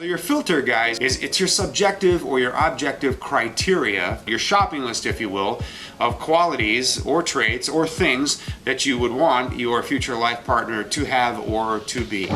Your filter, guys, it's your subjective or your objective criteria, your shopping list, if you will, of qualities or traits or things that you would want your future life partner to have or to be.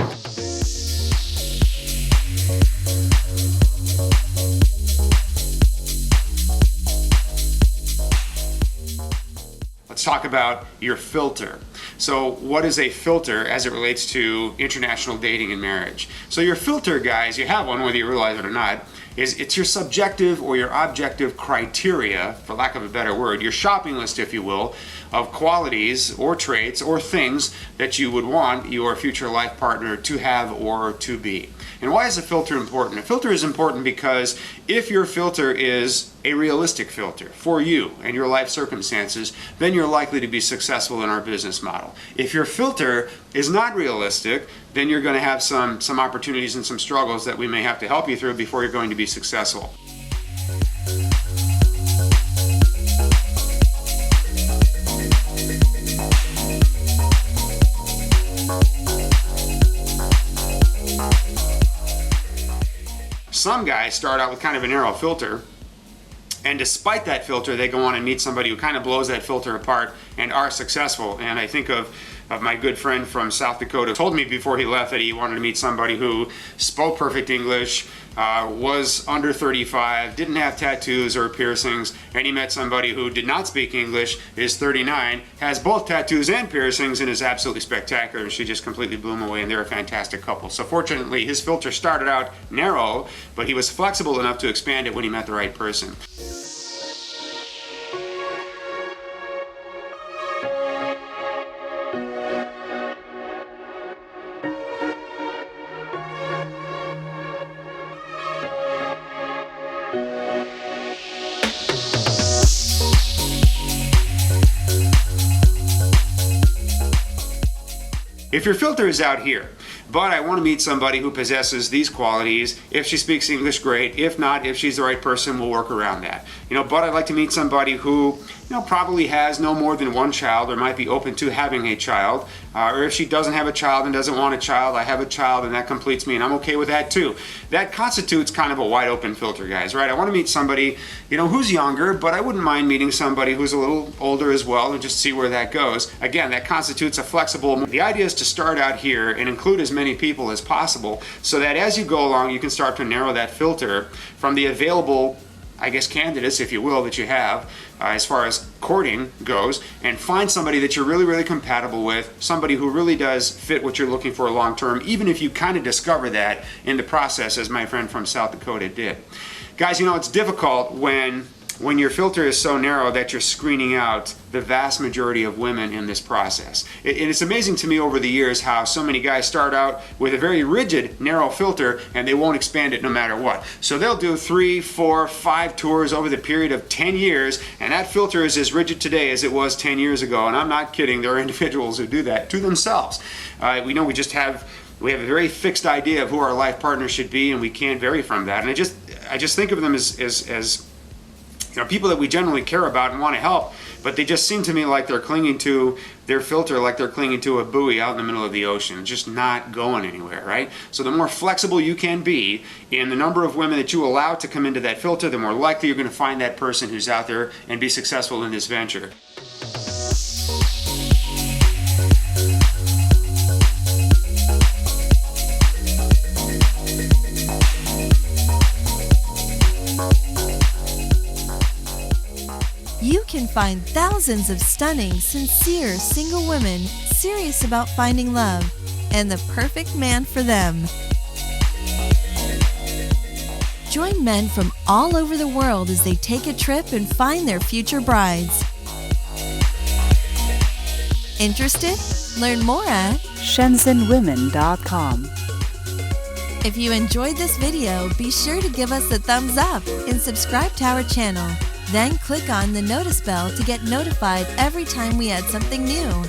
Let's talk about your filter. So what is a filter as it relates to international dating and marriage? So your filter, guys, you have one whether you realize it or not, it's your subjective or your objective criteria, for lack of a better word, your shopping list, if you will, of qualities or traits or things that you would want your future life partner to have or to be. And why is a filter important? A filter is important because if your filter is a realistic filter for you and your life circumstances, then you're likely to be successful in our business model. If your filter is not realistic, then you're going to have some opportunities and some struggles that we may have to help you through before you're going to be successful. Some guys start out with kind of a narrow filter, and despite that filter, they go on and meet somebody who kind of blows that filter apart and are successful. And I think of my good friend from South Dakota, told me before he left that he wanted to meet somebody who spoke perfect English, was under 35, didn't have tattoos or piercings, and he met somebody who did not speak English, is 39, has both tattoos and piercings, and is absolutely spectacular. And she just completely blew him away, and they're a fantastic couple. So fortunately, his filter started out narrow, but he was flexible enough to expand it when he met the right person. If your filter is out here, but I want to meet somebody who possesses these qualities. If she speaks English, great. If not, if she's the right person, we'll work around that. But I'd like to meet somebody who, probably has no more than one child or might be open to having a child. Or if she doesn't have a child and doesn't want a child, I have a child and that completes me and I'm okay with that too. That constitutes kind of a wide open filter, guys, right? I want to meet somebody, who's younger, but I wouldn't mind meeting somebody who's a little older as well and just see where that goes. Again, that constitutes a flexible. The idea is to start out here and include as many people as possible so that as you go along, you can start to narrow that filter from the available candidates, if you will, that you have as far as courting goes, and find somebody that you're really, really compatible with, somebody who really does fit what you're looking for long term, even if you kind of discover that in the process, as my friend from South Dakota did. Guys, it's difficult when your filter is so narrow that you're screening out the vast majority of women in this process. It's amazing to me over the years how so many guys start out with a very rigid, narrow filter and they won't expand it no matter what. So they'll do 3, 4, 5 tours over the period of 10 years, and that filter is as rigid today as it was 10 years ago. And I'm not kidding, there are individuals who do that to themselves. We have a very fixed idea of who our life partner should be, and we can't vary from that. And I just think of them as people that we generally care about and want to help, but they just seem to me like they're clinging to their filter like they're clinging to a buoy out in the middle of the ocean, just not going anywhere, right? So the more flexible you can be in the number of women that you allow to come into that filter, the more likely you're going to find that person who's out there and be successful in this venture. You can find thousands of stunning, sincere, single women serious about finding love and the perfect man for them. Join men from all over the world as they take a trip and find their future brides. Interested? Learn more at ShenzhenWomen.com. If you enjoyed this video, be sure to give us a thumbs up and subscribe to our channel. Then click on the notice bell to get notified every time we add something new.